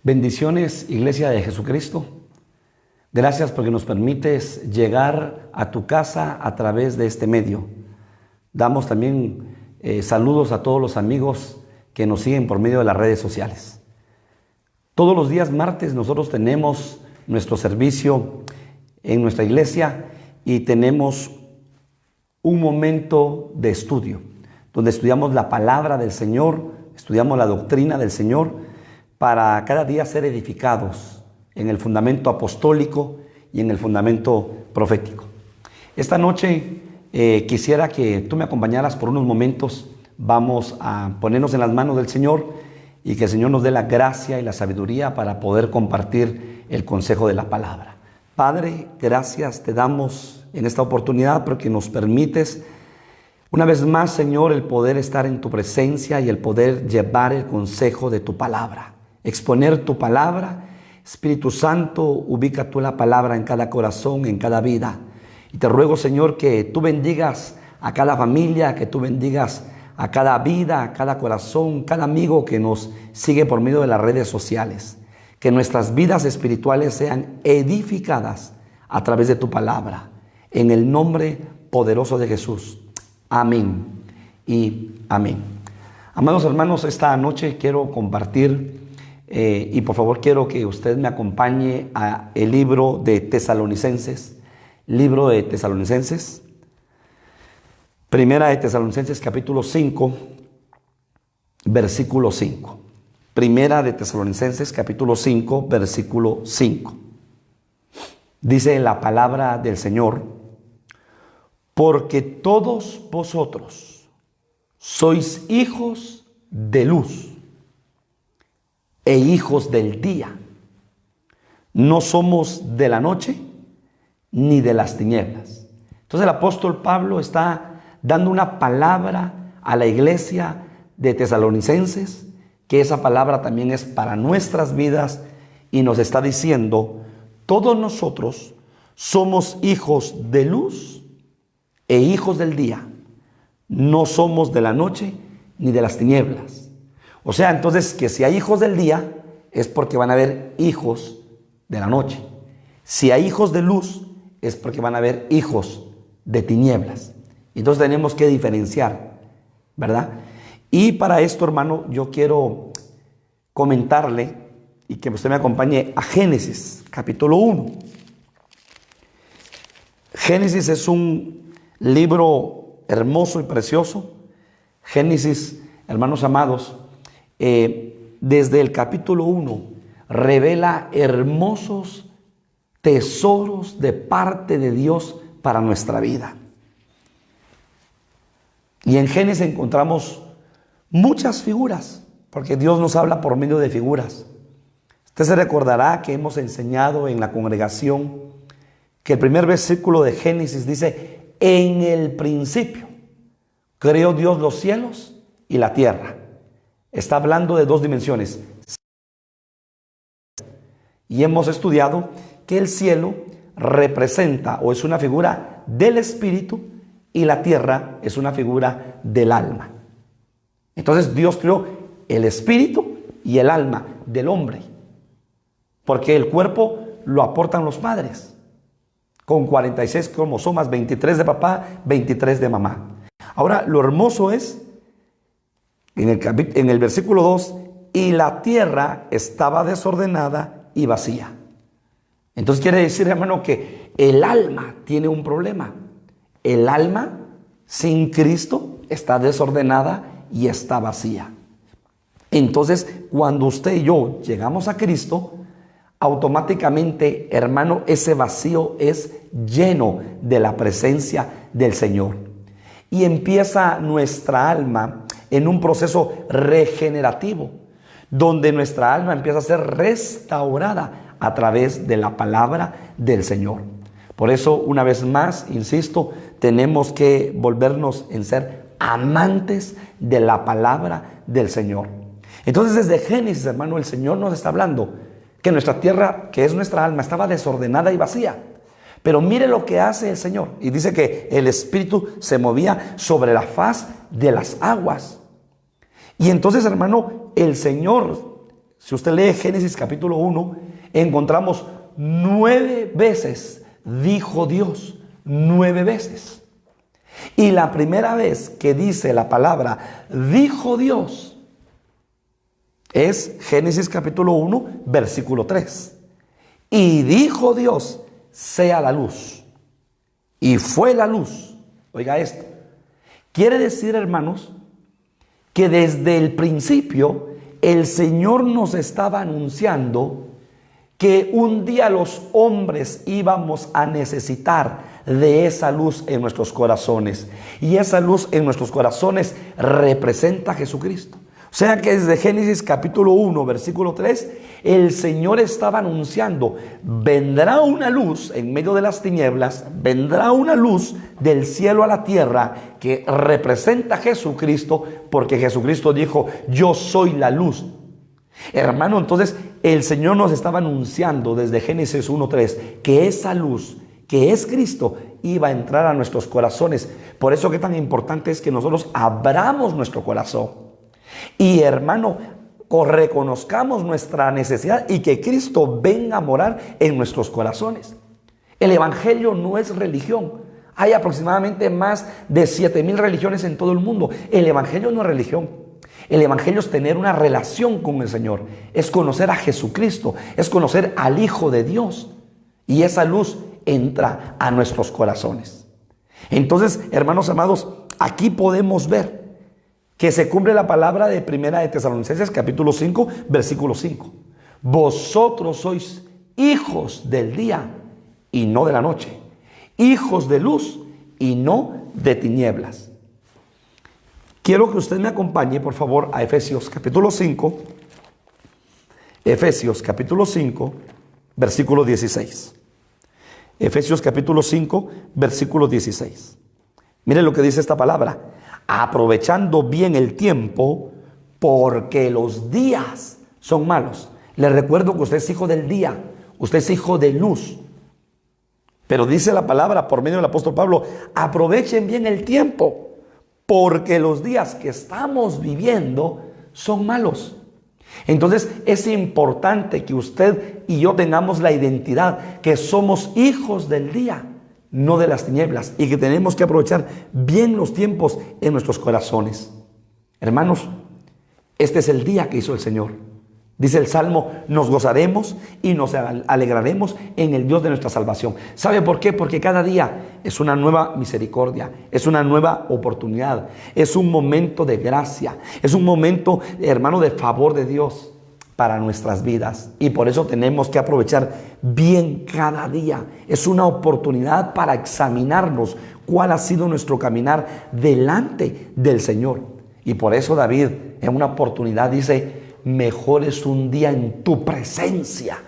Bendiciones, Iglesia de Jesucristo. Gracias porque nos permites llegar a tu casa a través de este medio. Damos también saludos a todos los amigos que nos siguen por medio de las redes sociales. Todos los días martes nosotros tenemos nuestro servicio en nuestra iglesia y tenemos un momento de estudio, donde estudiamos la palabra del Señor, estudiamos la doctrina del Señor, para cada día ser edificados en el fundamento apostólico y en el fundamento profético. Esta noche quisiera que tú me acompañaras por unos momentos. Vamos a ponernos en las manos del Señor y que el Señor nos dé la gracia y la sabiduría para poder compartir el consejo de la palabra. Padre, gracias te damos en esta oportunidad porque nos permites una vez más, Señor, el poder estar en tu presencia y el poder llevar el consejo de tu palabra. Exponer tu palabra. Espíritu Santo, ubica tú la palabra en cada corazón, en cada vida. Y te ruego, Señor, que tú bendigas a cada familia, que tú bendigas a cada vida, a cada corazón, cada amigo que nos sigue por medio de las redes sociales. Que nuestras vidas espirituales sean edificadas a través de tu palabra. En el nombre poderoso de Jesús. Amén y amén. Amados hermanos, esta noche quiero compartir y por favor quiero que usted me acompañe a el libro de Tesalonicenses. Libro de Tesalonicenses. Primera de Tesalonicenses capítulo 5, versículo 5. Primera de Tesalonicenses capítulo 5, versículo 5. Dice la palabra del Señor: porque todos vosotros sois hijos de luz e hijos del día. No somos de la noche ni de las tinieblas. Entonces el apóstol Pablo está dando una palabra a la iglesia de Tesalonicenses, que esa palabra también es para nuestras vidas, y nos está diciendo: todos nosotros somos hijos de luz e hijos del día. No somos de la noche ni de las tinieblas. O sea, entonces, que si hay hijos del día, es porque van a haber hijos de la noche. Si hay hijos de luz, es porque van a haber hijos de tinieblas. Entonces tenemos que diferenciar, ¿verdad? Y para esto, hermano, yo quiero comentarle y que usted me acompañe a Génesis, capítulo 1. Génesis es un libro hermoso y precioso. Génesis, hermanos amados, desde el capítulo 1 revela hermosos tesoros de parte de Dios para nuestra vida. Y en Génesis encontramos muchas figuras, porque Dios nos habla por medio de figuras. Usted se recordará que hemos enseñado en la congregación que el primer versículo de Génesis dice: en el principio creó Dios los cielos y la tierra. Está hablando de dos dimensiones. Y hemos estudiado que el cielo representa o es una figura del espíritu y la tierra es una figura del alma. Entonces Dios creó el espíritu y el alma del hombre, porque el cuerpo lo aportan los padres, con 46 cromosomas, 23 de papá, 23 de mamá. Ahora, lo hermoso es en el versículo 2: y la tierra estaba desordenada y vacía. Entonces quiere decir, hermano, que el alma tiene un problema. El alma sin Cristo está desordenada y está vacía. Entonces, cuando usted y yo llegamos a Cristo, automáticamente, hermano, ese vacío es lleno de la presencia del Señor. Y empieza nuestra alma en un proceso regenerativo, donde nuestra alma empieza a ser restaurada a través de la palabra del Señor. Por eso, una vez más, insisto, tenemos que volvernos en ser amantes de la palabra del Señor. Entonces, desde Génesis, hermano, el Señor nos está hablando que nuestra tierra, que es nuestra alma, estaba desordenada y vacía. Pero mire lo que hace el Señor. Y dice que el Espíritu se movía sobre la faz de las aguas. Y entonces, hermano, el Señor Si usted lee Génesis capítulo 1, encontramos 9 veces, dijo Dios, 9 veces. Y la primera vez que dice la palabra, dijo Dios, es Génesis capítulo 1, versículo 3. Y dijo Dios, sea la luz. Y fue la luz. Oiga esto. Quiere decir, hermanos, que desde el principio el Señor nos estaba anunciando que un día los hombres íbamos a necesitar de esa luz en nuestros corazones. Y esa luz en nuestros corazones representa a Jesucristo. O sea que desde Génesis capítulo 1, versículo 3, el Señor estaba anunciando, vendrá una luz en medio de las tinieblas, vendrá una luz del cielo a la tierra que representa a Jesucristo, porque Jesucristo dijo, yo soy la luz. Hermano, entonces el Señor nos estaba anunciando desde Génesis 1:3 que esa luz, que es Cristo, iba a entrar a nuestros corazones. Por eso que tan importante es que nosotros abramos nuestro corazón. Y hermano, reconozcamos nuestra necesidad y que Cristo venga a morar en nuestros corazones. El Evangelio no es religión. Hay aproximadamente más de 7,000 religiones en todo el mundo. El Evangelio no es religión. El Evangelio es tener una relación con el Señor. Es conocer a Jesucristo. Es conocer al Hijo de Dios. Y esa luz entra a nuestros corazones. Entonces, hermanos amados, aquí podemos ver que se cumple la palabra de Primera de Tesalonicenses capítulo 5, versículo 5. Vosotros sois hijos del día y no de la noche, hijos de luz y no de tinieblas. Quiero que usted me acompañe, por favor, a Efesios capítulo 5. Efesios capítulo 5, versículo 16. Efesios capítulo 5, versículo 16. Mire lo que dice esta palabra. Aprovechando bien el tiempo, porque los días son malos. Le recuerdo que usted es hijo del día, usted es hijo de luz. Pero dice la palabra por medio del apóstol Pablo, aprovechen bien el tiempo, porque los días que estamos viviendo son malos. Entonces es importante que usted y yo tengamos la identidad que somos hijos del día, no de las tinieblas, y que tenemos que aprovechar bien los tiempos en nuestros corazones. Hermanos, este es el día que hizo el Señor. Dice el Salmo, nos gozaremos y nos alegraremos en el Dios de nuestra salvación. ¿Sabe por qué? Porque cada día es una nueva misericordia, es una nueva oportunidad, es un momento de gracia, es un momento, hermano, de favor de Dios para nuestras vidas. Y por eso tenemos que aprovechar bien cada día. Es una oportunidad para examinarnos cuál ha sido nuestro caminar delante del Señor. Y por eso David en una oportunidad dice, mejor es un día en tu presencia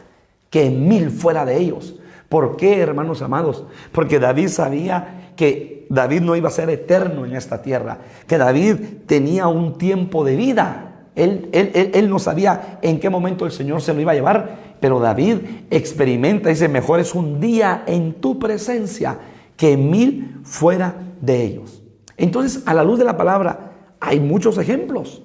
que 1,000 fuera de ellos. ¿Por qué, hermanos amados? Porque David sabía que David no iba a ser eterno en esta tierra, que David tenía un tiempo de vida. Él no sabía en qué momento el Señor se lo iba a llevar, pero David experimenta, dice, mejor es un día en tu presencia que 1,000 fuera de ellos. Entonces, a la luz de la palabra, hay muchos ejemplos.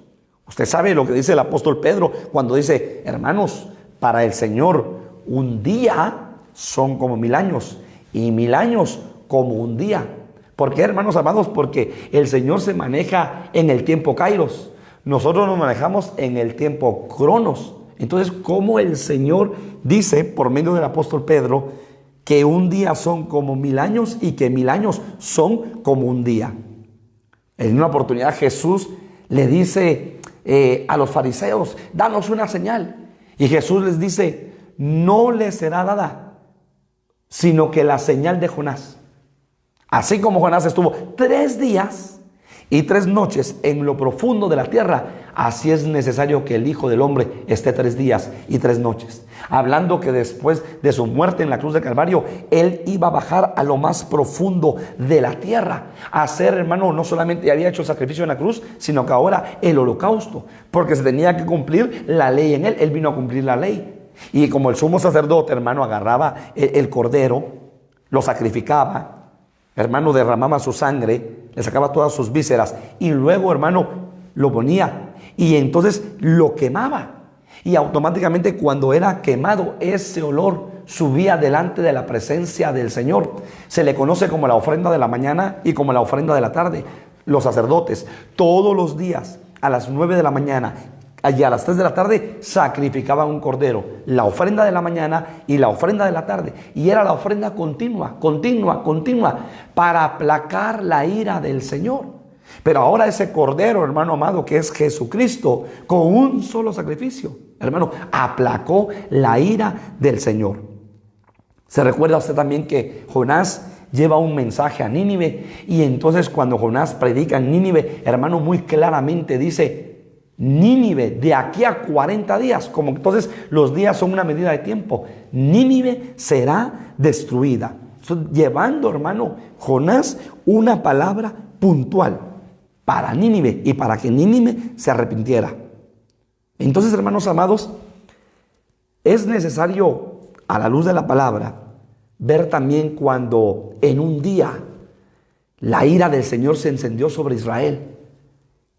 Usted sabe lo que dice el apóstol Pedro cuando dice, hermanos, para el Señor un día son como 1,000 años y 1,000 años como un día. ¿Por qué, hermanos amados? Porque el Señor se maneja en el tiempo kairos. Nosotros nos manejamos en el tiempo cronos. Entonces, ¿cómo el Señor dice por medio del apóstol Pedro que un día son como 1,000 años y que 1,000 años son como un día? En una oportunidad Jesús le dice a los fariseos, danos una señal. Y Jesús les dice, no les será dada, sino que la señal de Jonás. Así como Jonás estuvo 3 días y 3 noches en lo profundo de la tierra, así es necesario que el Hijo del Hombre esté 3 días y 3 noches. Hablando que después de su muerte en la cruz del Calvario, Él iba a bajar a lo más profundo de la tierra. A hacer, hermano, no solamente había hecho el sacrificio en la cruz, sino que ahora el holocausto. Porque se tenía que cumplir la ley en Él. Él vino a cumplir la ley. Y como el sumo sacerdote, hermano, agarraba el cordero, lo sacrificaba, hermano, derramaba su sangre, le sacaba todas sus vísceras y luego, hermano, lo ponía y entonces lo quemaba. Y automáticamente cuando era quemado, ese olor subía delante de la presencia del Señor. Se le conoce como la ofrenda de la mañana y como la ofrenda de la tarde. Los sacerdotes todos los días a las 9 de la mañana y a las 3 de la tarde sacrificaban un cordero, la ofrenda de la mañana y la ofrenda de la tarde. Y era la ofrenda continua, para aplacar la ira del Señor. Pero ahora ese cordero, hermano amado, que es Jesucristo, con un solo sacrificio, hermano, aplacó la ira del Señor. Se recuerda usted también que Jonás lleva un mensaje a Nínive, y entonces cuando Jonás predica en Nínive, hermano, muy claramente dice: Nínive, de aquí a 40 días, como entonces los días son una medida de tiempo, Nínive será destruida. Entonces, llevando, hermano, Jonás una palabra puntual para Nínive y para que Nínive se arrepintiera. Entonces, hermanos amados, es necesario, a la luz de la palabra, ver también cuando en un día la ira del Señor se encendió sobre Israel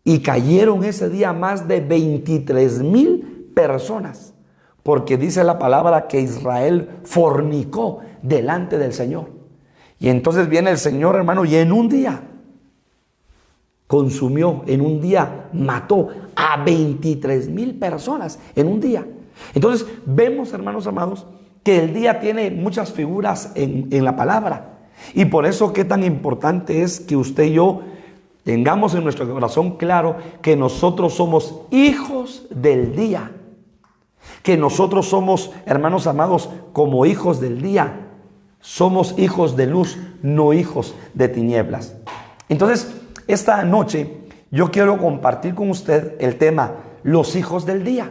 y cayeron ese día más de 23,000 personas, porque dice la palabra que Israel fornicó delante del Señor. Y entonces viene el Señor, hermano, y en un día consumió, en un día mató a 23,000 personas en un día. Entonces vemos, hermanos amados, que el día tiene muchas figuras en la palabra. Y por eso qué tan importante es que usted y yo tengamos en nuestro corazón claro que nosotros somos hijos del día. Que nosotros somos, hermanos amados, como hijos del día. Somos hijos de luz, no hijos de tinieblas. Entonces, esta noche yo quiero compartir con usted el tema los hijos del día.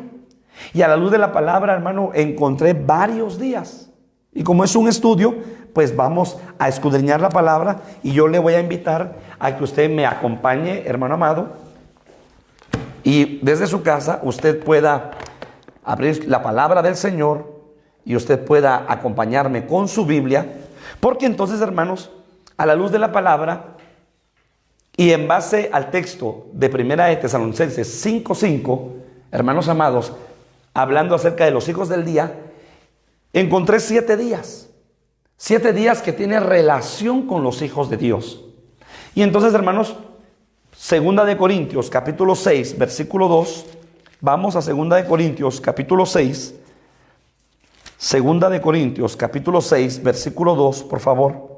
Y a la luz de la palabra, hermano, encontré varios días. Y como es un estudio, pues vamos a escudriñar la palabra, y yo le voy a invitar a que usted me acompañe, hermano amado, y desde su casa usted pueda abrir la palabra del Señor y usted pueda acompañarme con su Biblia, porque entonces, hermanos, a la luz de la palabra y en base al texto de Primera de Tesalonicenses 5:5, hermanos amados, hablando acerca de los hijos del día, encontré 7 días. 7 días que tienen relación con los hijos de Dios. Y entonces, hermanos, Segunda de Corintios, capítulo 6, versículo 2. Vamos a Segunda de Corintios, capítulo 6. Segunda de Corintios, capítulo 6, versículo 2, por favor.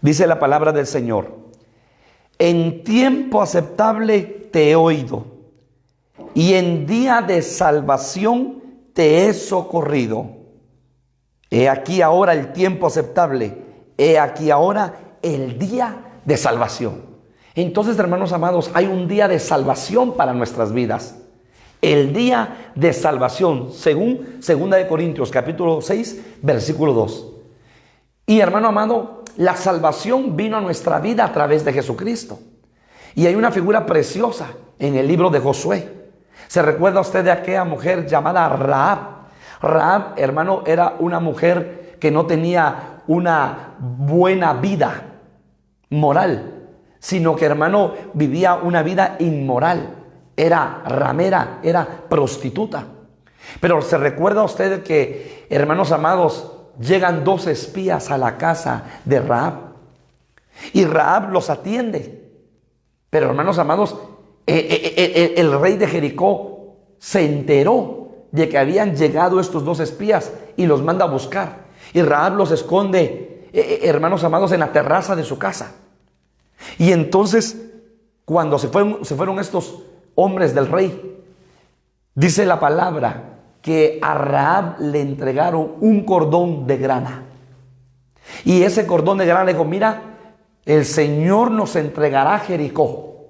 Dice la palabra del Señor: en tiempo aceptable te he oído, y en día de salvación te he socorrido. He aquí ahora el tiempo aceptable, he aquí ahora el día de salvación. Entonces, hermanos amados, hay un día de salvación para nuestras vidas. El día de salvación, según 2 de Corintios, capítulo 6, versículo 2. Y hermano amado, la salvación vino a nuestra vida a través de Jesucristo. Y hay una figura preciosa en el libro de Josué. ¿Se recuerda usted de aquella mujer llamada Rahab? Rahab, hermano, era una mujer que no tenía una buena vida moral, sino que, hermano, vivía una vida inmoral. Era ramera, era prostituta. Pero se recuerda usted que, hermanos amados, llegan 2 espías a la casa de Rahab, y Rahab los atiende. Pero, hermanos amados, el rey de Jericó se enteró de que habían llegado estos 2 espías y los manda a buscar. Y Rahab los esconde, hermanos amados, en la terraza de su casa. Y entonces, cuando se fueron estos hombres del rey, dice la palabra que a Rahab le entregaron un cordón de grana. Y ese cordón de grana le dijo: mira, el Señor nos entregará Jericó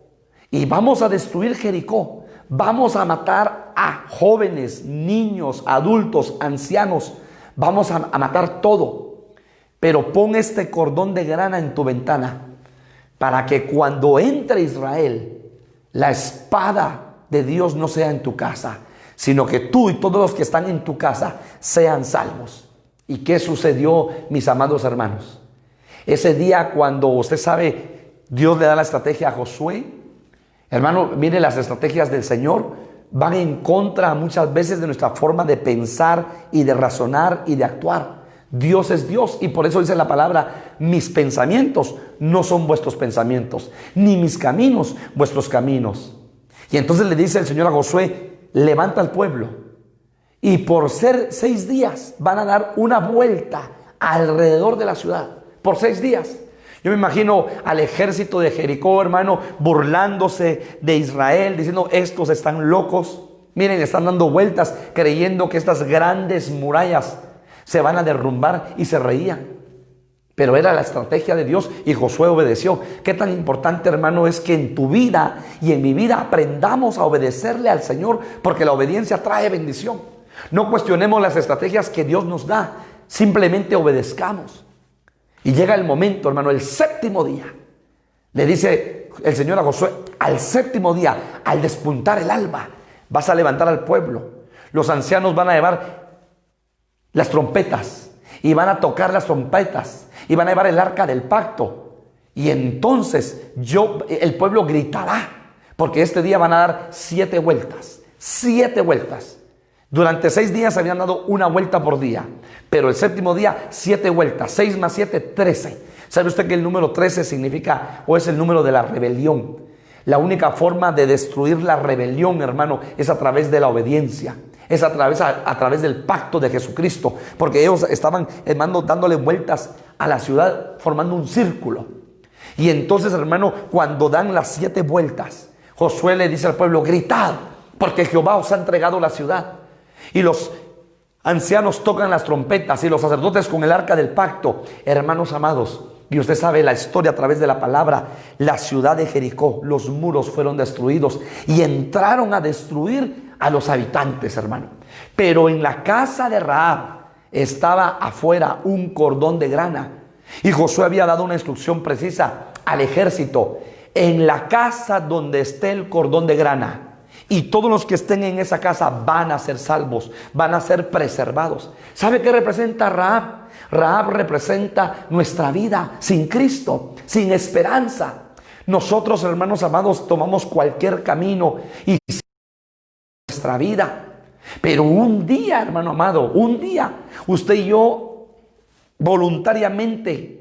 y vamos a destruir Jericó. Vamos a matar a jóvenes, niños, adultos, ancianos. Vamos a matar todo. Pero pon este cordón de grana en tu ventana, para que cuando entre Israel, la espada de Dios no sea en tu casa, sino que tú y todos los que están en tu casa sean salvos. ¿Y qué sucedió, mis amados hermanos? Ese día, cuando usted sabe, Dios le da la estrategia a Josué. Hermano, mire, las estrategias del Señor van en contra muchas veces de nuestra forma de pensar y de razonar y de actuar. Dios es Dios y por eso dice la palabra: mis pensamientos no son vuestros pensamientos, ni mis caminos vuestros caminos. Y entonces le dice el Señor a Josué: levanta al pueblo y por ser 6 días van a dar una vuelta alrededor de la ciudad, por 6 días. Yo me imagino al ejército de Jericó, hermano, burlándose de Israel, diciendo: estos están locos. Miren, están dando vueltas creyendo que estas grandes murallas se van a derrumbar, y se reían. Pero era la estrategia de Dios y Josué obedeció. Qué tan importante, hermano, es que en tu vida y en mi vida aprendamos a obedecerle al Señor, porque la obediencia trae bendición. No cuestionemos las estrategias que Dios nos da, simplemente obedezcamos. Y llega el momento, hermano, el 7º día. Le dice el Señor a Josué: al 7º día, al despuntar el alba, vas a levantar al pueblo. Los ancianos van a llevar las trompetas y van a tocar las trompetas y van a llevar el arca del pacto. Y entonces el pueblo gritará, porque este día van a dar 7 vueltas. 7 vueltas. Durante 6 días habían dado una vuelta por día, pero el 7º día 7 vueltas. 6 más 7, 13. ¿Sabe usted que el número 13 significa, o es el número de la rebelión? La única forma de destruir la rebelión, hermano, es a través de la obediencia. Es a través del pacto de Jesucristo. Porque ellos estaban, hermano, dándole vueltas a la ciudad, formando un círculo. Y entonces, hermano, cuando dan las 7 vueltas, Josué le dice al pueblo: gritad, porque Jehová os ha entregado la ciudad. Y los ancianos tocan las trompetas y los sacerdotes con el arca del pacto. Hermanos amados, y usted sabe la historia a través de la palabra, la ciudad de Jericó, los muros fueron destruidos y entraron a destruir a los habitantes, hermano. Pero en la casa de Rahab estaba afuera un cordón de grana. Y Josué había dado una instrucción precisa al ejército: en la casa donde esté el cordón de grana, y todos los que estén en esa casa van a ser salvos, van a ser preservados. ¿Sabe qué representa Rahab? Rahab representa nuestra vida sin Cristo, sin esperanza. Nosotros, hermanos amados, tomamos cualquier camino y nuestra vida. Pero un día, hermano amado, un día, usted y yo voluntariamente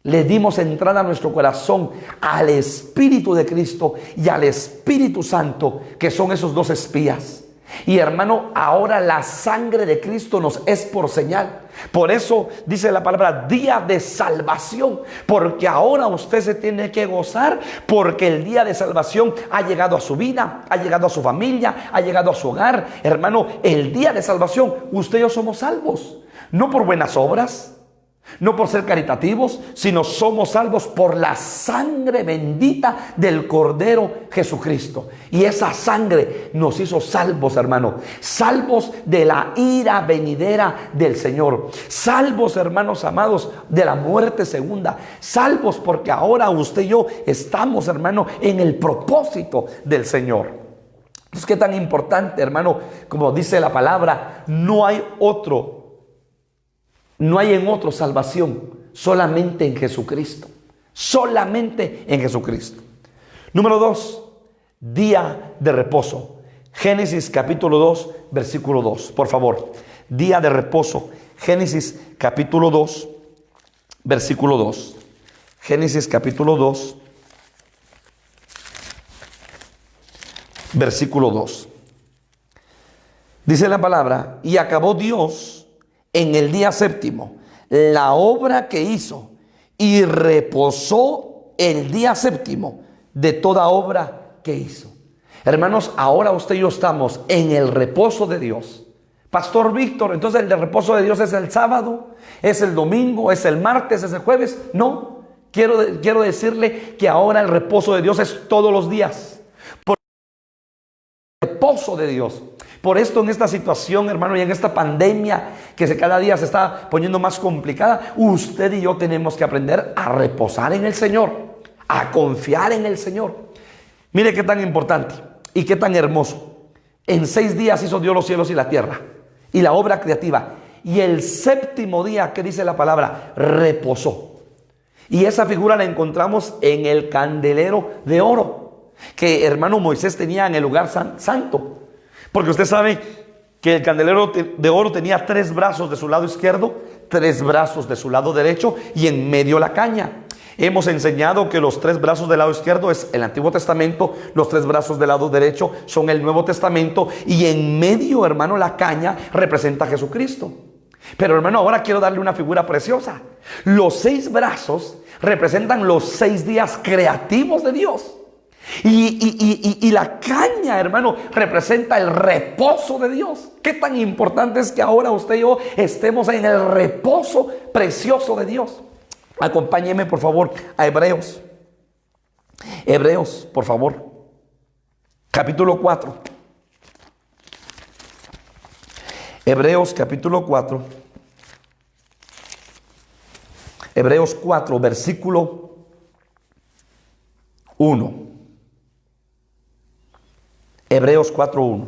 le dimos entrada a nuestro corazón al Espíritu de Cristo y al Espíritu Santo, que son esos 2 espías. Y hermano, ahora la sangre de Cristo nos es por señal. Por eso dice la palabra: día de salvación. Porque ahora usted se tiene que gozar, porque el día de salvación ha llegado a su vida, ha llegado a su familia, ha llegado a su hogar. Hermano, el día de salvación, usted y yo somos salvos. No por buenas obras, no por ser caritativos, sino somos salvos por la sangre bendita del Cordero Jesucristo. Y esa sangre nos hizo salvos, hermano. Salvos de la ira venidera del Señor. Salvos, hermanos amados, de la muerte segunda. Salvos porque ahora usted y yo estamos, hermano, en el propósito del Señor. Entonces, qué tan importante, hermano, como dice la palabra: no hay en otro salvación, solamente en Jesucristo. Solamente en Jesucristo. Número 2, día de reposo. Génesis capítulo 2, versículo 2. Por favor, día de reposo. Génesis capítulo 2, versículo 2. Génesis capítulo 2, versículo 2. Dice la palabra: y acabó Dios en el día 7º la obra que hizo, y reposó el día 7º de toda obra que hizo. Hermanos, ahora usted y yo estamos en el reposo de Dios. Pastor Víctor, entonces el reposo de Dios es el sábado, es el domingo, es el martes, es el jueves. No, quiero decirle que ahora el reposo de Dios es todos los días. Por el reposo de Dios. Por esto, en esta situación, hermano, y en esta pandemia que cada día se está poniendo más complicada, usted y yo tenemos que aprender a reposar en el Señor, a confiar en el Señor. Mire qué tan importante y qué tan hermoso. En 6 días hizo Dios los cielos y la tierra y la obra creativa. Y el 7º día, ¿qué dice la palabra? Reposó. Y esa figura la encontramos en el candelero de oro que hermano Moisés tenía en el lugar santo. Porque usted sabe que el candelero de oro tenía 3 brazos de su lado izquierdo, 3 brazos de su lado derecho y en medio la caña. Hemos enseñado que los 3 brazos del lado izquierdo es el Antiguo Testamento, los 3 brazos del lado derecho son el Nuevo Testamento y en medio, hermano, la caña representa a Jesucristo. Pero hermano, ahora quiero darle una figura preciosa. Los 6 brazos representan los 6 días creativos de Dios. Y la caña, hermano, representa el reposo de Dios. Qué tan importante es que ahora usted y yo estemos en el reposo precioso de Dios. Acompáñeme por favor a Hebreos. Hebreos, por favor. Capítulo 4. Hebreos capítulo 4. Hebreos 4, versículo 1. Hebreos 4:1.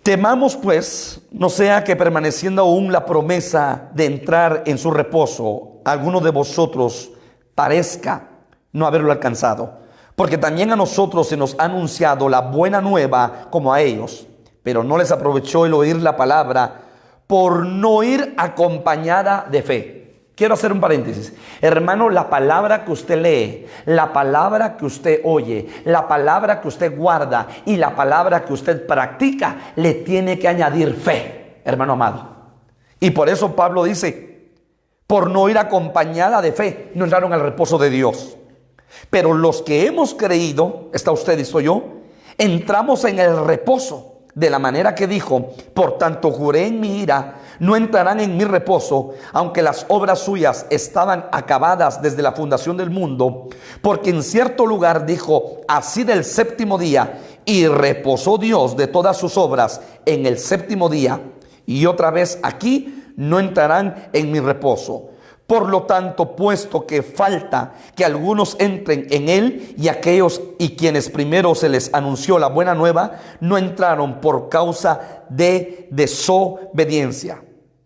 Temamos pues, no sea que permaneciendo aún la promesa de entrar en su reposo, alguno de vosotros parezca no haberlo alcanzado. Porque también a nosotros se nos ha anunciado la buena nueva como a ellos, pero no les aprovechó el oír la palabra por no ir acompañada de fe. Quiero hacer un paréntesis. Hermano, la palabra que usted lee, la palabra que usted oye, la palabra que usted guarda y la palabra que usted practica, le tiene que añadir fe, hermano amado. Y por eso Pablo dice, por no ir acompañada de fe, no entraron al reposo de Dios. Pero los que hemos creído, está usted y soy yo, entramos en el reposo. De la manera que dijo, por tanto juré en mi ira, no entrarán en mi reposo, aunque las obras suyas estaban acabadas desde la fundación del mundo, porque en cierto lugar dijo, así del séptimo día, y reposó Dios de todas sus obras en el séptimo día, y otra vez aquí, no entrarán en mi reposo. Por lo tanto, puesto que falta que algunos entren en él, y aquellos y quienes primero se les anunció la buena nueva, no entraron por causa de desobediencia.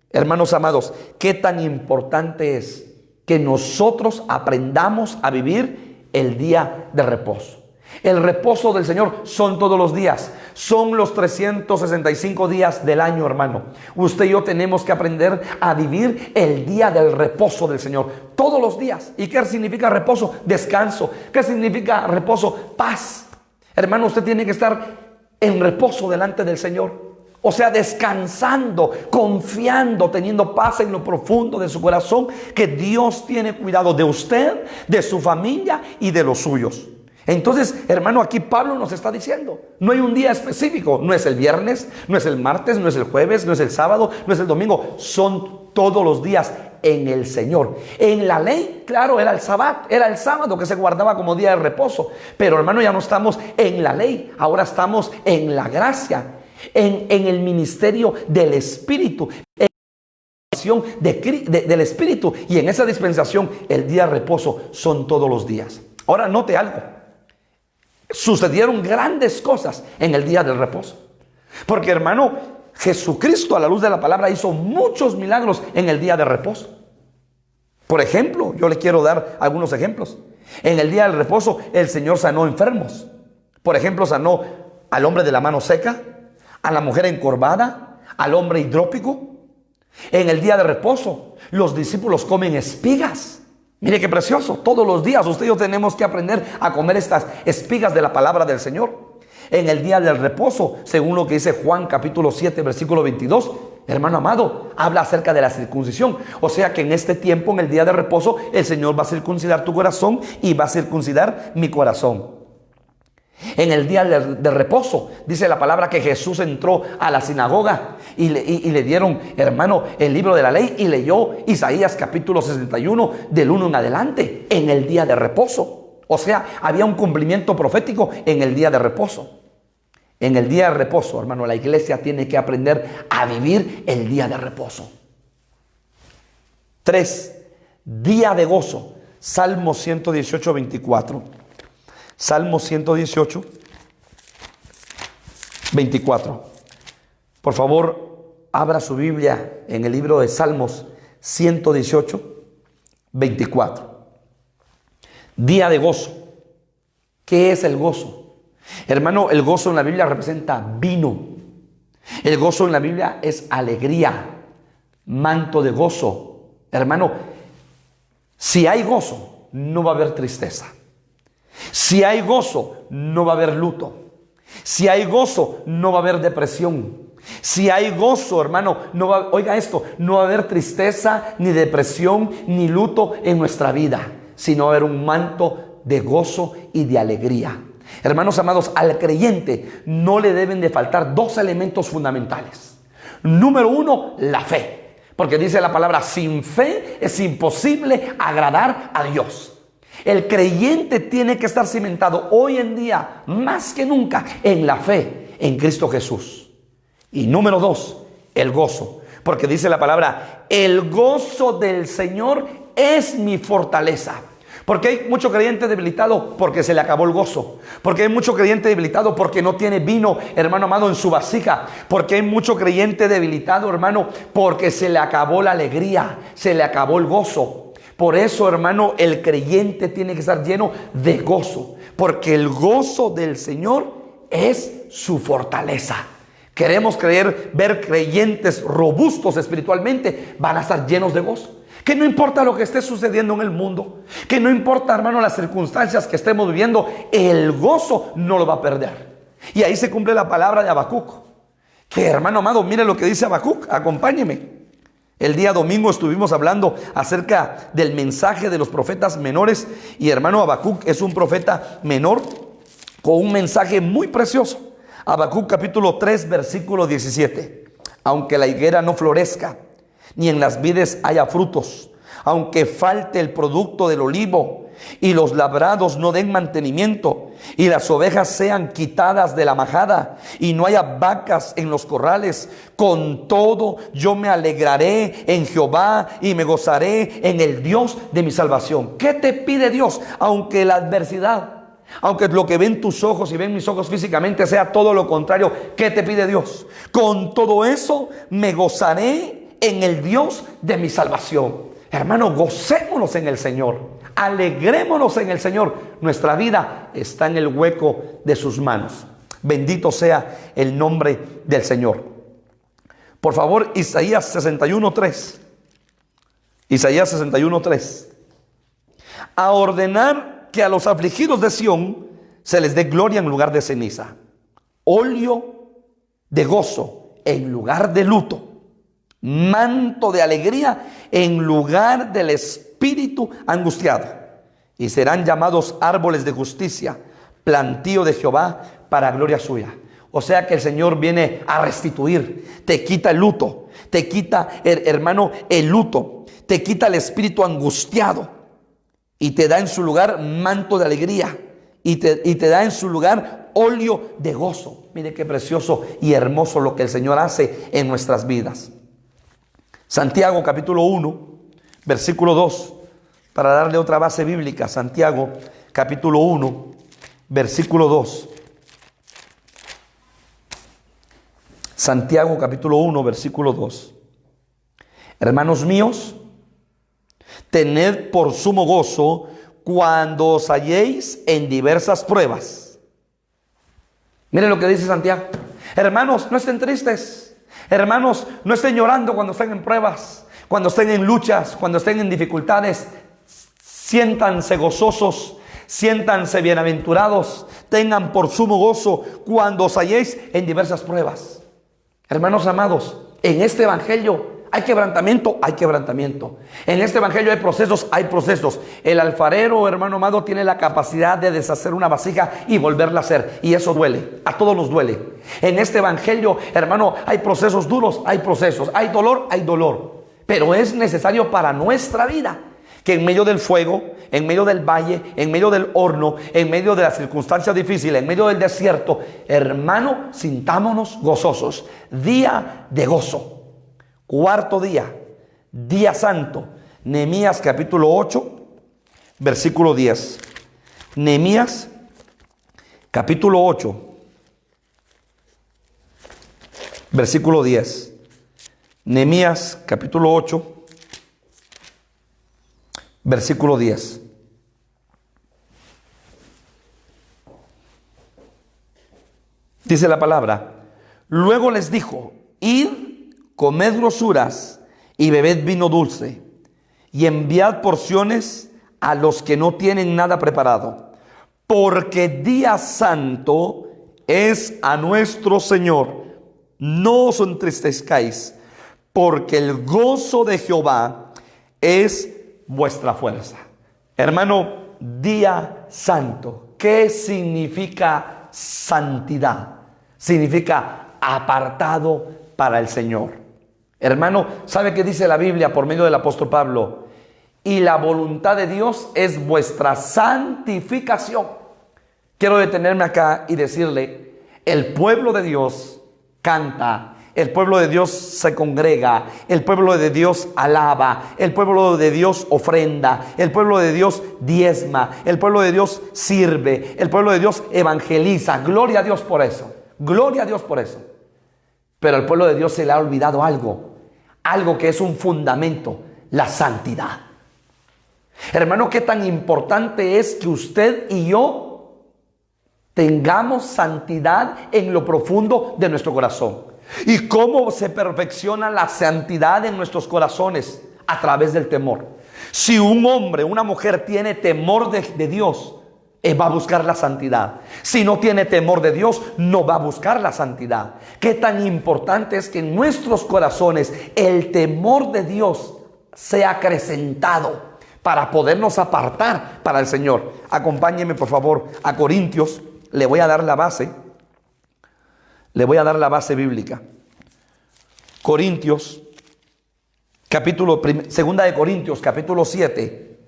Hermanos amados, qué tan importante es que nosotros aprendamos a vivir el día de reposo. El reposo del Señor son todos los días, son los 365 días del año, hermano. Usted y yo tenemos que aprender a vivir el día del reposo del Señor, todos los días. ¿Y qué significa reposo? Descanso. ¿Qué significa reposo? Paz. Hermano, usted tiene que estar en reposo delante del Señor. O sea, descansando, confiando, teniendo paz en lo profundo de su corazón, que Dios tiene cuidado de usted, de su familia y de los suyos. Entonces, hermano, aquí Pablo nos está diciendo, no hay un día específico, no es el viernes, no es el martes, no es el jueves, no es el sábado, no es el domingo, son todos los días en el Señor. En la ley, claro, era el sábado que se guardaba como día de reposo, pero hermano, ya no estamos en la ley, ahora estamos en la gracia, en el ministerio del Espíritu, en la dispensación del Espíritu, y en esa dispensación el día de reposo son todos los días. Ahora note algo. Sucedieron grandes cosas en el día del reposo. Porque hermano, Jesucristo a la luz de la palabra hizo muchos milagros en el día de reposo. Por ejemplo, yo le quiero dar algunos ejemplos. En el día del reposo el Señor sanó enfermos. Por ejemplo, sanó al hombre de la mano seca, a la mujer encorvada, al hombre hidrópico. En el día de reposo los discípulos comen espigas. Mire qué precioso, todos los días usted y yo tenemos que aprender a comer estas espigas de la palabra del Señor. En el día del reposo, según lo que dice Juan capítulo 7, versículo 22, hermano amado, habla acerca de la circuncisión. O sea que en este tiempo, en el día de reposo, el Señor va a circuncidar tu corazón y va a circuncidar mi corazón. En el día de reposo, dice la palabra que Jesús entró a la sinagoga y le dieron, hermano, el libro de la ley y leyó Isaías capítulo 61 del 1 en adelante en el día de reposo. O sea, había un cumplimiento profético en el día de reposo. En el día de reposo, hermano, la iglesia tiene que aprender a vivir el día de reposo. 3. Día de gozo. Salmo 118, 24. Salmo 118, 24. Por favor, abra su Biblia en el libro de Salmos 118, 24. Día de gozo. ¿Qué es el gozo? Hermano, el gozo en la Biblia representa vino. El gozo en la Biblia es alegría, manto de gozo. Hermano, si hay gozo, no va a haber tristeza. Si hay gozo, no va a haber luto. Si hay gozo, no va a haber depresión. Si hay gozo, hermano, oiga esto, no va a haber tristeza, ni depresión, ni luto en nuestra vida, sino va a haber un manto de gozo y de alegría. Hermanos amados, al creyente no le deben de faltar dos elementos fundamentales. Número uno, la fe. Porque dice la palabra, sin fe es imposible agradar a Dios. El creyente tiene que estar cimentado hoy en día, más que nunca, en la fe en Cristo Jesús. Y número dos, el gozo. Porque dice la palabra, el gozo del Señor es mi fortaleza. Porque hay mucho creyente debilitado porque se le acabó el gozo. Porque hay mucho creyente debilitado porque no tiene vino, hermano amado, en su vasija. Porque hay mucho creyente debilitado, hermano, porque se le acabó la alegría, se le acabó el gozo. Por eso, hermano, el creyente tiene que estar lleno de gozo. Porque el gozo del Señor es su fortaleza. Queremos ver creyentes robustos espiritualmente, van a estar llenos de gozo. Que no importa lo que esté sucediendo en el mundo, que no importa, hermano, las circunstancias que estemos viviendo, el gozo no lo va a perder. Y ahí se cumple la palabra de Habacuc. Que, hermano amado, mire lo que dice Habacuc, acompáñeme. El día domingo estuvimos hablando acerca del mensaje de los profetas menores. Y hermano, Habacuc es un profeta menor con un mensaje muy precioso. Habacuc capítulo 3 versículo 17. Aunque la higuera no florezca, ni en las vides haya frutos, aunque falte el producto del olivo, y los labrados no den mantenimiento, y las ovejas sean quitadas de la majada, y no haya vacas en los corrales, con todo yo me alegraré en Jehová, y me gozaré en el Dios de mi salvación. ¿Qué te pide Dios? Aunque la adversidad, aunque lo que ven tus ojos y ven mis ojos físicamente sea todo lo contrario, ¿qué te pide Dios? Con todo eso me gozaré en el Dios de mi salvación. Hermano, gocémonos en el Señor, alegrémonos en el Señor. Nuestra vida está en el hueco de sus manos. Bendito sea el nombre del Señor. Por favor, Isaías 61:3. Isaías 61:3. A ordenar que a los afligidos de Sión se les dé gloria en lugar de ceniza, óleo de gozo en lugar de luto, manto de alegría en lugar del espíritu angustiado, y serán llamados árboles de justicia, plantío de Jehová para gloria suya. O sea que el Señor viene a restituir, te quita el luto, te quita, hermano, el luto, te quita el espíritu angustiado, y te da en su lugar manto de alegría, y te da en su lugar óleo de gozo. Mire qué precioso y hermoso lo que el Señor hace en nuestras vidas. Santiago capítulo 1, versículo 2, para darle otra base bíblica. Santiago capítulo 1, versículo 2. Santiago capítulo 1, versículo 2. Hermanos míos, tened por sumo gozo cuando os halléis en diversas pruebas. Miren lo que dice Santiago. Hermanos, no estén tristes. Hermanos, no estén llorando cuando estén en pruebas, cuando estén en luchas, cuando estén en dificultades. Siéntanse gozosos, siéntanse bienaventurados, tengan por sumo gozo cuando os halléis en diversas pruebas. Hermanos amados, en este evangelio hay quebrantamiento, hay quebrantamiento. En este evangelio hay procesos, hay procesos. El alfarero, hermano amado, tiene la capacidad de deshacer una vasija y volverla a hacer. Y eso duele, a todos nos duele. En este evangelio, hermano, hay procesos duros, hay procesos. Hay dolor, hay dolor. Pero es necesario para nuestra vida que en medio del fuego, en medio del valle, en medio del horno, en medio de las circunstancias difíciles, en medio del desierto, hermano, sintámonos gozosos. Día de gozo. Cuarto día, día santo. Nehemías capítulo 8, versículo 10. Nehemías capítulo 8, versículo 10. Nehemías capítulo 8, versículo 10. Dice la palabra: luego les dijo: id, comed grosuras y bebed vino dulce, y enviad porciones a los que no tienen nada preparado, porque día santo es a nuestro Señor. No os entristezcáis, porque el gozo de Jehová es vuestra fuerza. Hermano, día santo. ¿Qué significa santidad? Significa apartado para el Señor. Hermano, ¿sabe qué dice la Biblia por medio del apóstol Pablo? Y la voluntad de Dios es vuestra santificación. Quiero detenerme acá y decirle: el pueblo de Dios canta, el pueblo de Dios se congrega, el pueblo de Dios alaba, el pueblo de Dios ofrenda, el pueblo de Dios diezma, el pueblo de Dios sirve, el pueblo de Dios evangeliza. Gloria a Dios por eso, gloria a Dios por eso. Pero al pueblo de Dios se le ha olvidado algo que es un fundamento: la santidad. Hermano, qué tan importante es que usted y yo tengamos santidad en lo profundo de nuestro corazón. ¿Y cómo se perfecciona la santidad en nuestros corazones? A través del temor. Si un hombre, una mujer tiene temor de Dios, va a buscar la santidad. Si no tiene temor de Dios, no va a buscar la santidad. Qué tan importante es que en nuestros corazones el temor de Dios sea acrecentado para podernos apartar para el Señor. Acompáñenme por favor a Corintios. Le voy a dar la base. Le voy a dar la base bíblica. Corintios, segunda de Corintios, capítulo 7.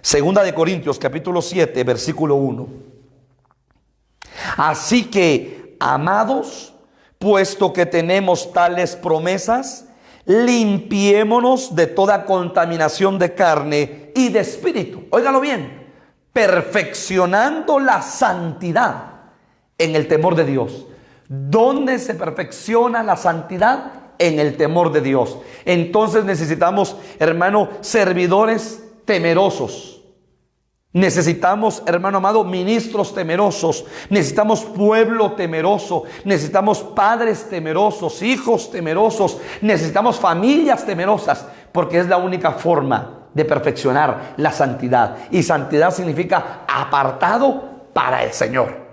Segunda de Corintios, capítulo 7, versículo 1. Así que, amados, puesto que tenemos tales promesas, limpiémonos de toda contaminación de carne y de espíritu. Óigalo bien. Perfeccionando la santidad en el temor de Dios. ¿Dónde se perfecciona la santidad? En el temor de Dios. Entonces necesitamos, hermano, servidores temerosos. Necesitamos, hermano amado, ministros temerosos. Necesitamos pueblo temeroso. Necesitamos padres temerosos, hijos temerosos. Necesitamos familias temerosas, porque es la única forma de perfeccionar la santidad. Y santidad significa apartado para el Señor.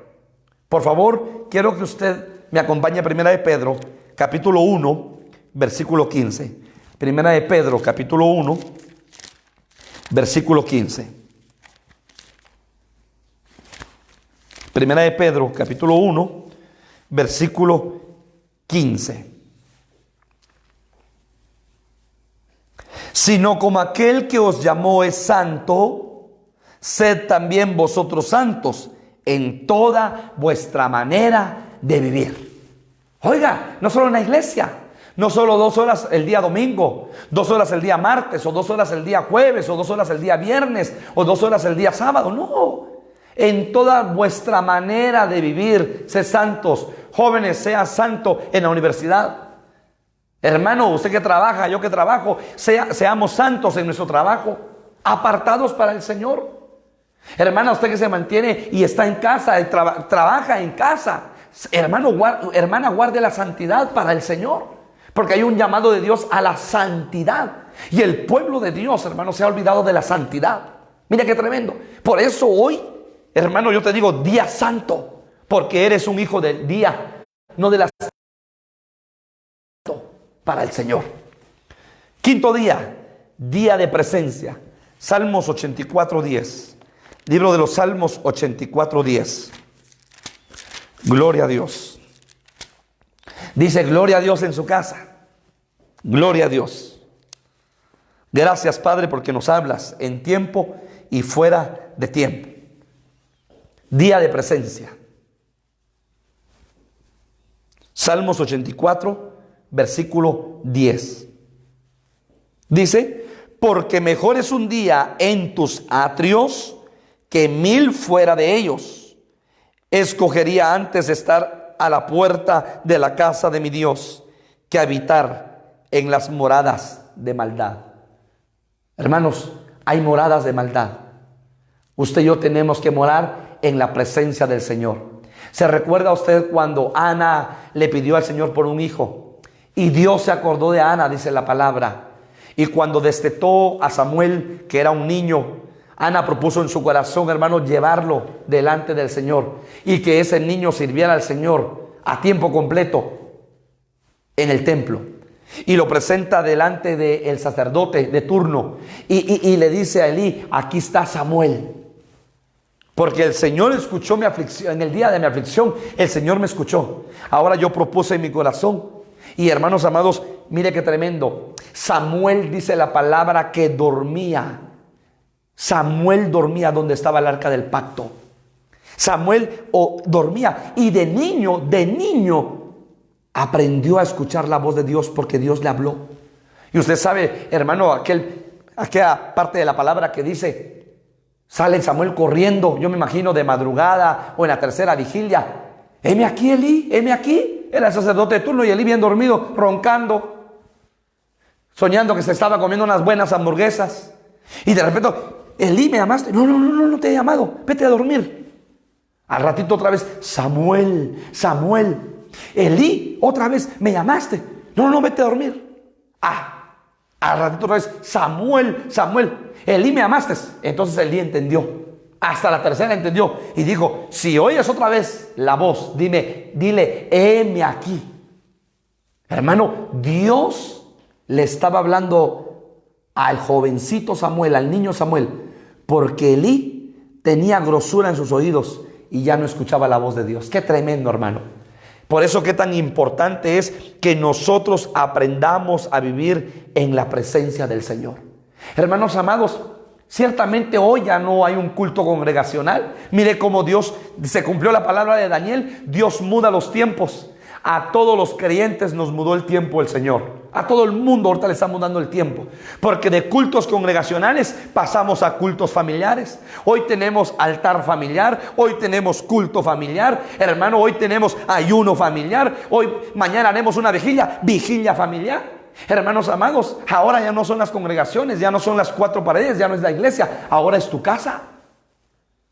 Por favor, quiero que usted me acompañe a Primera de Pedro, capítulo 1, versículo 15. Primera de Pedro, capítulo 1, versículo 15. Primera de Pedro, capítulo 1, versículo 15. Sino como aquel que os llamó es santo, sed también vosotros santos en toda vuestra manera de vivir. Oiga, no solo en la iglesia, no solo 2 horas el día domingo, 2 horas el día martes, o 2 horas el día jueves, o 2 horas el día viernes, o 2 horas el día sábado. No, en toda vuestra manera de vivir, sed santos. Jóvenes, sea santo en la universidad. Hermano, usted que trabaja, yo que trabajo, seamos santos en nuestro trabajo, apartados para el Señor. Hermana, usted que se mantiene y está en casa, trabaja en casa, hermano, hermana, guarde la santidad para el Señor, porque hay un llamado de Dios a la santidad. Y el pueblo de Dios, hermano, se ha olvidado de la santidad. Mira qué tremendo. Por eso hoy, hermano, yo te digo día santo, porque eres un hijo del día, no de la santidad, para el Señor. Quinto día, día de presencia. Salmos 84:10. Libro de los Salmos 84:10. Gloria a Dios. Dice: gloria a Dios en su casa. Gloria a Dios. Gracias, Padre, porque nos hablas en tiempo y fuera de tiempo. Día de presencia. Salmos 84, versículo 10. Dice: porque mejor es un día en tus atrios que 1000 fuera de ellos. Escogería antes estar a la puerta de la casa de mi Dios que habitar en las moradas de maldad. Hermanos, hay moradas de maldad. Usted y yo tenemos que morar en la presencia del Señor. ¿Se recuerda usted cuando Ana le pidió al Señor por un hijo? Y Dios se acordó de Ana, dice la palabra. Y cuando destetó a Samuel, que era un niño, Ana propuso en su corazón, hermano, llevarlo delante del Señor y que ese niño sirviera al Señor a tiempo completo en el templo. Y lo presenta delante del sacerdote de turno y le dice a Elí: aquí está Samuel. Porque el Señor escuchó mi aflicción, en el día de mi aflicción, el Señor me escuchó. Ahora yo propuse en mi corazón. Y hermanos amados, mire qué tremendo. Samuel, dice la palabra, que dormía. Samuel dormía donde estaba el arca del pacto. Samuel dormía y de niño aprendió a escuchar la voz de Dios porque Dios le habló. Y usted sabe, hermano, aquella parte de la palabra que dice: sale Samuel corriendo, yo me imagino de madrugada o en la tercera vigilia. Heme aquí, Elí, heme aquí. Era el sacerdote de turno y Elí bien dormido, roncando, soñando que se estaba comiendo unas buenas hamburguesas. Y de repente: Elí, ¿me llamaste? No te he llamado, vete a dormir. Al ratito otra vez: Samuel. Elí, otra vez, ¿me llamaste? No, vete a dormir. Al ratito otra vez: Samuel. Elí, ¿me llamaste? Entonces Elí entendió. Hasta la tercera entendió y dijo: si oyes otra vez la voz, dile, heme aquí. Hermano, Dios le estaba hablando al jovencito Samuel, al niño Samuel, porque Elí tenía grosura en sus oídos y ya no escuchaba la voz de Dios. Qué tremendo, hermano. Por eso qué tan importante es que nosotros aprendamos a vivir en la presencia del Señor. Hermanos amados, ciertamente hoy ya no hay un culto congregacional. Mire cómo Dios, se cumplió la palabra de Daniel, Dios muda los tiempos. A todos los creyentes nos mudó el tiempo el Señor. A todo el mundo ahorita le está mudando el tiempo. Porque de cultos congregacionales pasamos a cultos familiares. Hoy tenemos altar familiar, hoy tenemos culto familiar. Hermano, hoy tenemos ayuno familiar. Mañana haremos una vigilia familiar. Hermanos amados, ahora ya no son las congregaciones, ya no son las cuatro paredes, ya no es la iglesia, ahora es tu casa.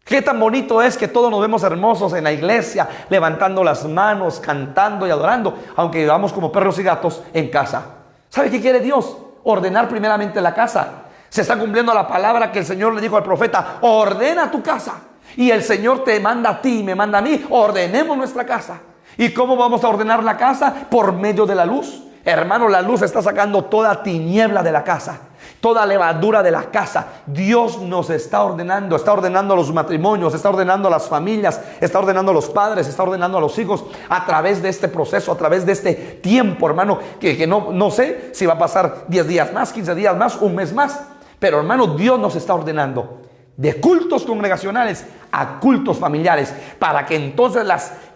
Qué tan bonito es que todos nos vemos hermosos en la iglesia, levantando las manos, cantando y adorando, aunque vivamos como perros y gatos en casa. ¿Sabe qué quiere Dios? Ordenar primeramente la casa. Se está cumpliendo la palabra que el Señor le dijo al profeta: ordena tu casa. Y el Señor te manda a ti, me manda a mí, ordenemos nuestra casa. ¿Y cómo vamos a ordenar la casa? Por medio de la luz. Hermano, la luz está sacando toda tiniebla de la casa, toda levadura de la casa. Dios nos está ordenando los matrimonios, está ordenando a las familias, está ordenando a los padres, está ordenando a los hijos a través de este proceso, a través de este tiempo, hermano, que no sé si va a pasar 10 días más, 15 días más, un mes más. Pero hermano, Dios nos está ordenando de cultos congregacionales a cultos familiares, para que entonces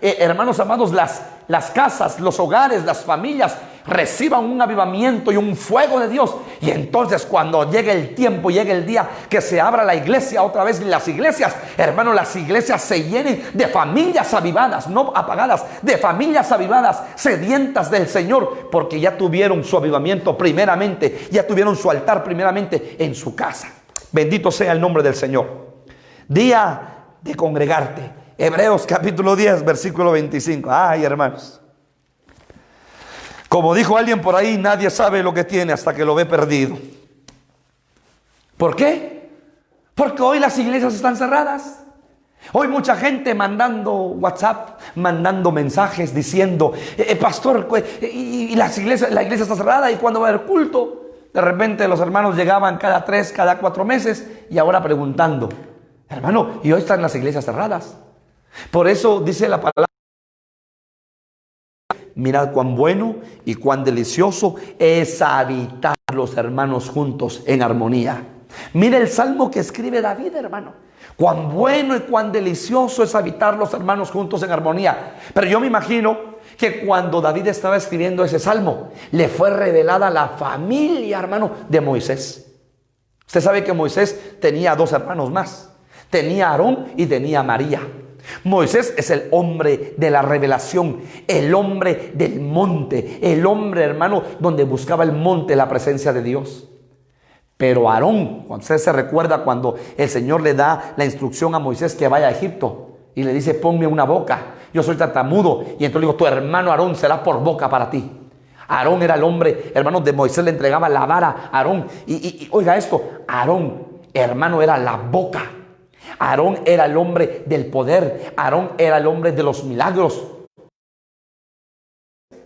hermanos amados, las casas, los hogares, las familias reciban un avivamiento y un fuego de Dios. Y entonces cuando llegue el tiempo, llegue el día que se abra la iglesia otra vez, las iglesias, hermano, las iglesias se llenen de familias avivadas, no apagadas, de familias avivadas, sedientas del Señor, porque ya tuvieron su avivamiento primeramente, ya tuvieron su altar primeramente en su casa. Bendito sea el nombre del Señor. Día de congregarte. Hebreos capítulo 10, versículo 25. Ay, hermanos. Como dijo alguien por ahí, nadie sabe lo que tiene hasta que lo ve perdido. ¿Por qué? Porque hoy las iglesias están cerradas. Hoy mucha gente mandando WhatsApp, mandando mensajes diciendo: pastor, y la iglesia está cerrada, y cuando va a haber culto. De repente los hermanos llegaban cada 3, cada 4 meses, y ahora preguntando: hermano, y hoy están las iglesias cerradas. Por eso dice la palabra: mirad cuán bueno y cuán delicioso es habitar los hermanos juntos en armonía. Mire el salmo que escribe David, hermano. Cuán bueno y cuán delicioso es habitar los hermanos juntos en armonía. Pero yo me imagino que cuando David estaba escribiendo ese salmo, le fue revelada la familia, hermano, de Moisés. Usted sabe que Moisés tenía 2 hermanos más. Tenía a Aarón y tenía a María. Moisés es el hombre de la revelación, el hombre del monte, el hombre, hermano, donde buscaba el monte la presencia de Dios. Pero Aarón, cuando usted se recuerda cuando el Señor le da la instrucción a Moisés que vaya a Egipto y le dice, ponme una boca, yo soy tartamudo, y entonces le digo, tu hermano Aarón será por boca para ti. Aarón era el hombre, hermano, de Moisés le entregaba la vara a Aarón. Y oiga esto, Aarón, hermano, era la boca. Aarón era el hombre del poder. Aarón era el hombre de los milagros.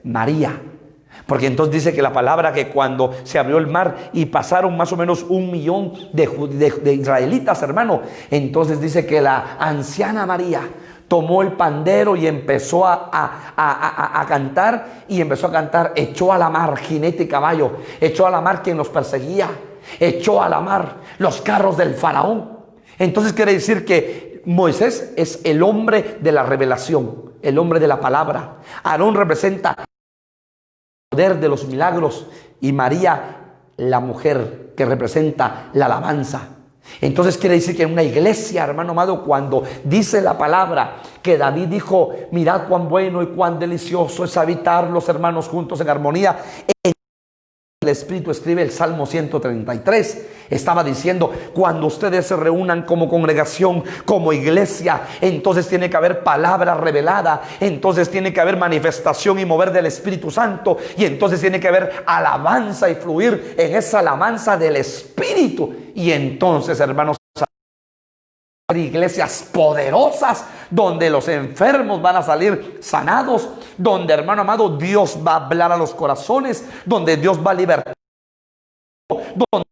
María. Porque entonces dice que la palabra que cuando se abrió el mar y pasaron más o menos 1.000.000 de israelitas, hermano. Entonces dice que la anciana María tomó el pandero y empezó a cantar, y empezó a cantar, echó a la mar jinete y caballo, echó a la mar quien los perseguía, echó a la mar los carros del faraón. Entonces quiere decir que Moisés es el hombre de la revelación, el hombre de la palabra. Aarón representa el poder de los milagros, y María la mujer que representa la alabanza. Entonces quiere decir que en una iglesia, hermano amado, cuando dice la palabra que David dijo, mirad cuán bueno y cuán delicioso es habitar los hermanos juntos en armonía. El Espíritu escribe el Salmo 133. Estaba diciendo, cuando ustedes se reúnan como congregación, como iglesia, entonces tiene que haber palabra revelada, entonces tiene que haber manifestación y mover del Espíritu Santo, y entonces tiene que haber alabanza y fluir en esa alabanza del Espíritu. Y entonces, hermanos, iglesias poderosas donde los enfermos van a salir sanados, donde, hermano amado, Dios va a hablar a los corazones, donde Dios va a libertar, donde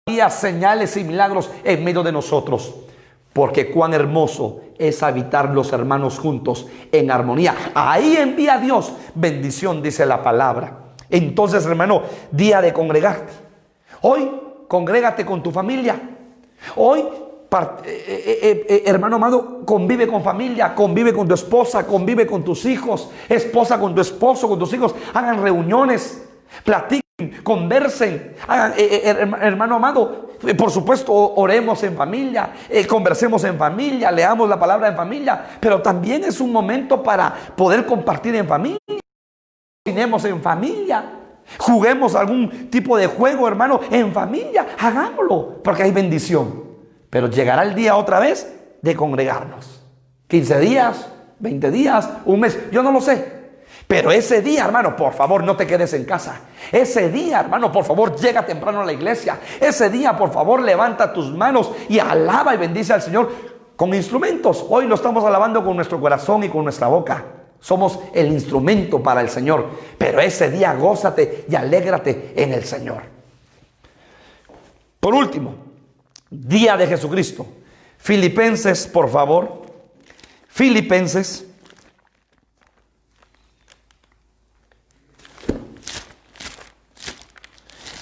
había señales y milagros en medio de nosotros. Porque cuán hermoso es habitar los hermanos juntos en armonía. Ahí envía Dios bendición, dice la palabra. Entonces, hermano, día de congregarte. Hoy congrégate con tu familia. Hoy hermano amado, convive con familia, convive con tu esposa, convive con tus hijos, esposa con tu esposo, con tus hijos. Hagan reuniones, platiquen, conversen. Hagan, hermano amado, por supuesto, oremos en familia, conversemos en familia, leamos la palabra en familia, pero también es un momento para poder compartir en familia. Cocinemos en familia, juguemos algún tipo de juego, hermano, en familia. Hagámoslo, porque hay bendición. Pero llegará el día otra vez de congregarnos. 15 días, 20 días, un mes, yo no lo sé. Pero ese día, hermano, por favor, no te quedes en casa. Ese día, hermano, por favor, llega temprano a la iglesia. Ese día, por favor, levanta tus manos y alaba y bendice al Señor con instrumentos. Hoy lo estamos alabando con nuestro corazón y con nuestra boca. Somos el instrumento para el Señor. Pero ese día gózate y alégrate en el Señor. Por último, día de Jesucristo. Filipenses, por favor. Filipenses.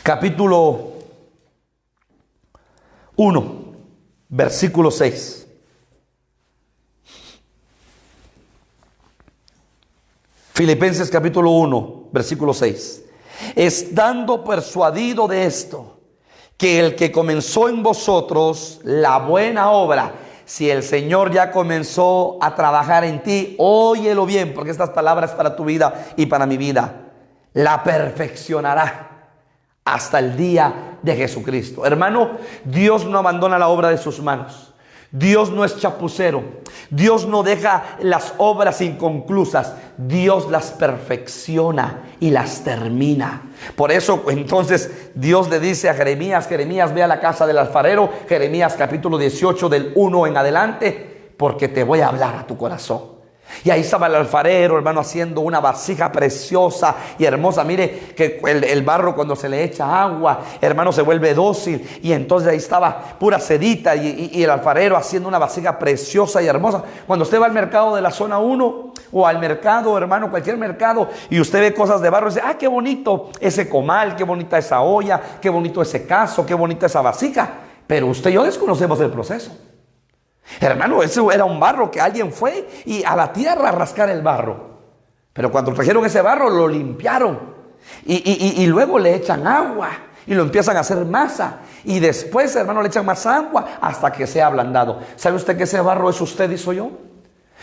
Capítulo 1, versículo 6. Filipenses capítulo 1, versículo 6. Estando persuadido de esto, que el que comenzó en vosotros la buena obra, si el Señor ya comenzó a trabajar en ti, óyelo bien, porque estas palabras para tu vida y para mi vida, la perfeccionará hasta el día de Jesucristo. Hermano, Dios no abandona la obra de sus manos. Dios no es chapucero. Dios no deja las obras inconclusas. Dios las perfecciona y las termina. Por eso entonces Dios le dice a Jeremías, Jeremías, ve a la casa del alfarero. Jeremías capítulo 18 del 1 en adelante, porque te voy a hablar a tu corazón. Y ahí estaba el alfarero, hermano, haciendo una vasija preciosa y hermosa. Mire que el barro, cuando se le echa agua, hermano, se vuelve dócil. Y entonces ahí estaba pura sedita y el alfarero haciendo una vasija preciosa y hermosa. Cuando usted va al mercado de la zona 1 o al mercado, hermano, cualquier mercado, y usted ve cosas de barro y dice, qué bonito ese comal, qué bonita esa olla, qué bonito ese cazo, qué bonita esa vasija. Pero usted y yo desconocemos el proceso. Hermano, eso era un barro que alguien fue y a la tierra a rascar el barro. Pero cuando trajeron ese barro lo limpiaron y luego le echan agua y lo empiezan a hacer masa. Y después, hermano, le echan más agua hasta que sea ablandado. ¿Sabe usted que ese barro es usted y soy yo?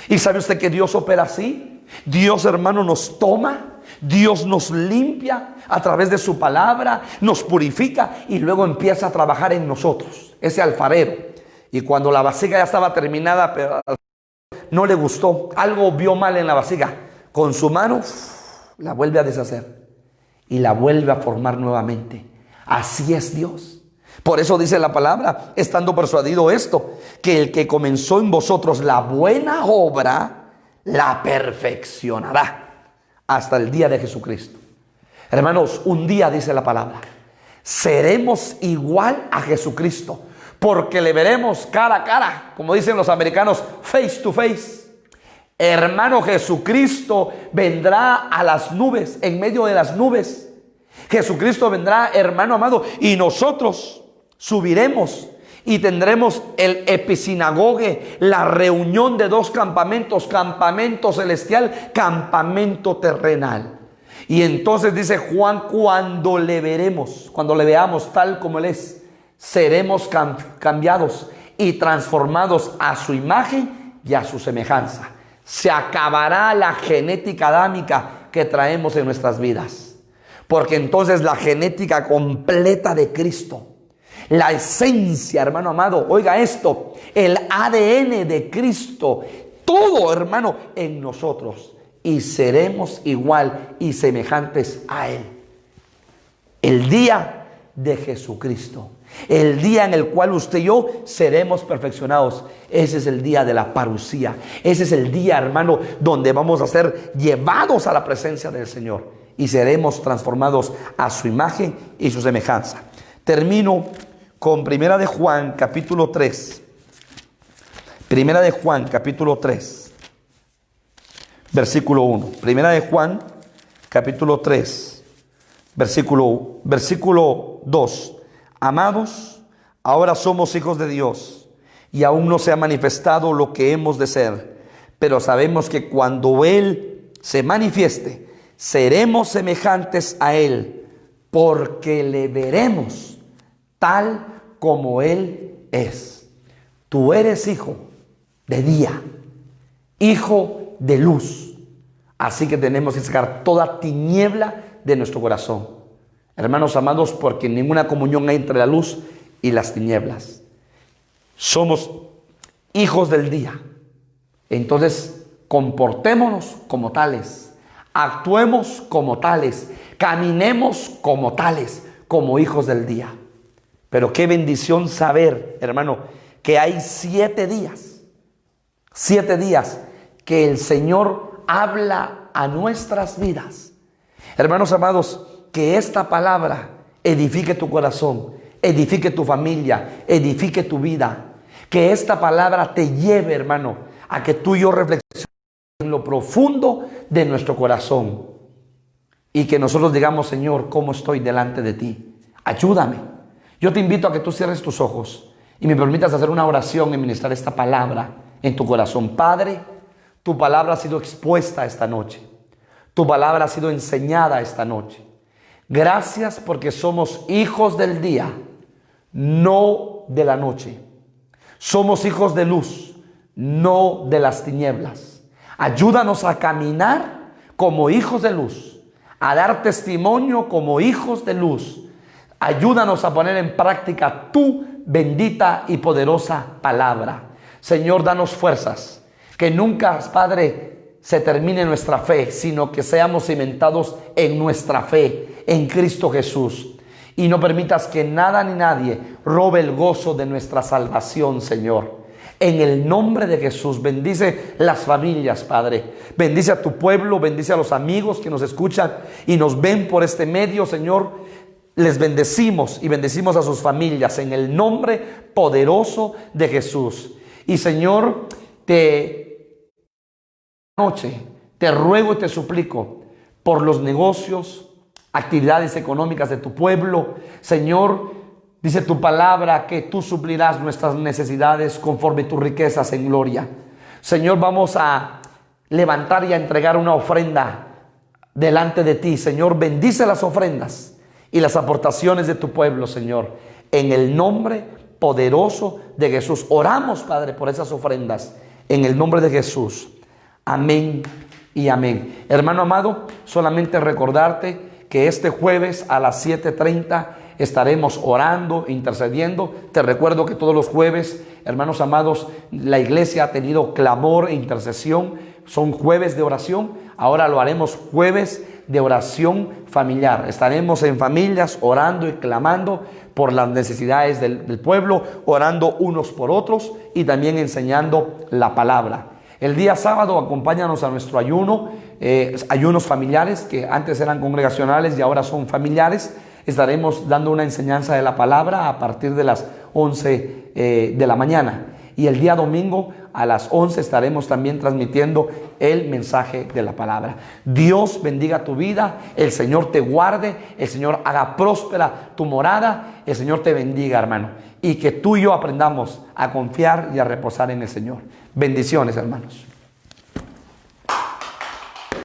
¿Y sabe usted que Dios opera así? Dios, hermano, nos toma, Dios nos limpia a través de su palabra, nos purifica y luego empieza a trabajar en nosotros, ese alfarero. Y cuando la vasija ya estaba terminada, pero no le gustó, algo vio mal en la vasija, con su mano la vuelve a deshacer y la vuelve a formar nuevamente. Así es Dios. Por eso dice la palabra, estando persuadido esto, que el que comenzó en vosotros la buena obra, la perfeccionará hasta el día de Jesucristo. Hermanos, un día, dice la palabra, seremos igual a Jesucristo, porque le veremos cara a cara, como dicen los americanos, face to face. Hermano, Jesucristo vendrá a las nubes, en medio de las nubes. Jesucristo vendrá, hermano amado, y nosotros subiremos y tendremos el episinagoge, la reunión de dos campamentos, campamento celestial, campamento terrenal. Y entonces dice Juan, cuando le veremos, cuando le veamos tal como Él es, seremos cambiados y transformados a su imagen y a su semejanza. Se acabará la genética adámica que traemos en nuestras vidas, porque entonces la genética completa de Cristo, la esencia, hermano amado, oiga esto, el ADN de Cristo, todo, hermano, en nosotros, y seremos igual y semejantes a Él. El día de Jesucristo, el día en el cual usted y yo seremos perfeccionados, ese es el día de la parucía. Ese es el día, hermano, donde vamos a ser llevados a la presencia del Señor y seremos transformados a su imagen y su semejanza. Termino con Primera de Juan, capítulo 3. Primera de Juan, capítulo 3, versículo 1. Primera de Juan, capítulo 3, versículo 2. Amados, ahora somos hijos de Dios y aún no se ha manifestado lo que hemos de ser, pero sabemos que cuando Él se manifieste, seremos semejantes a Él, porque le veremos tal como Él es. Tú eres hijo de día, hijo de luz. Así que tenemos que sacar toda tiniebla de nuestro corazón. Hermanos amados, porque ninguna comunión hay entre la luz y las tinieblas. Somos hijos del día. Entonces, comportémonos como tales. Actuemos como tales. Caminemos como tales, como hijos del día. Pero qué bendición saber, hermano, que hay 7 días. 7 días que el Señor habla a nuestras vidas. Hermanos amados, que esta palabra edifique tu corazón, edifique tu familia, edifique tu vida. Que esta palabra te lleve, hermano, a que tú y yo reflexionemos en lo profundo de nuestro corazón. Y que nosotros digamos, Señor, ¿cómo estoy delante de ti? Ayúdame. Yo te invito a que tú cierres tus ojos y me permitas hacer una oración y ministrar esta palabra en tu corazón. Padre, tu palabra ha sido expuesta esta noche. Tu palabra ha sido enseñada esta noche. Gracias porque somos hijos del día, no de la noche. Somos hijos de luz, no de las tinieblas. Ayúdanos a caminar como hijos de luz, a dar testimonio como hijos de luz. Ayúdanos a poner en práctica tu bendita y poderosa palabra. Señor, danos fuerzas, que nunca, Padre, se termine nuestra fe, sino que seamos cimentados en nuestra fe, en Cristo Jesús. Y no permitas que nada ni nadie robe el gozo de nuestra salvación, Señor. En el nombre de Jesús, bendice las familias, Padre. Bendice a tu pueblo, bendice a los amigos que nos escuchan y nos ven por este medio, Señor. Les bendecimos y bendecimos a sus familias en el nombre poderoso de Jesús. Y Señor, noche te ruego y te suplico por los negocios, actividades económicas de tu pueblo. Señor, dice tu palabra que tú suplirás nuestras necesidades conforme tus riquezas en gloria. Señor, vamos a levantar y a entregar una ofrenda delante de ti. Señor, bendice las ofrendas y las aportaciones de tu pueblo, Señor, en el nombre poderoso de Jesús. Oramos, Padre, por esas ofrendas en el nombre de Jesús. Amén y amén. Hermano amado, solamente recordarte que este jueves a las 7:30 estaremos orando, intercediendo. Te recuerdo que todos los jueves, hermanos amados, la iglesia ha tenido clamor e intercesión. Son jueves de oración. Ahora lo haremos jueves de oración familiar. Estaremos en familias orando y clamando por las necesidades del pueblo, orando unos por otros y también enseñando la palabra. El día sábado acompáñanos a nuestro ayuno, ayunos familiares que antes eran congregacionales y ahora son familiares. Estaremos dando una enseñanza de la palabra a partir de las 11 de la mañana. Y el día domingo a las 11 estaremos también transmitiendo el mensaje de la palabra. Dios bendiga tu vida, el Señor te guarde, el Señor haga próspera tu morada, el Señor te bendiga, hermano. Y que tú y yo aprendamos a confiar y a reposar en el Señor. Bendiciones, hermanos.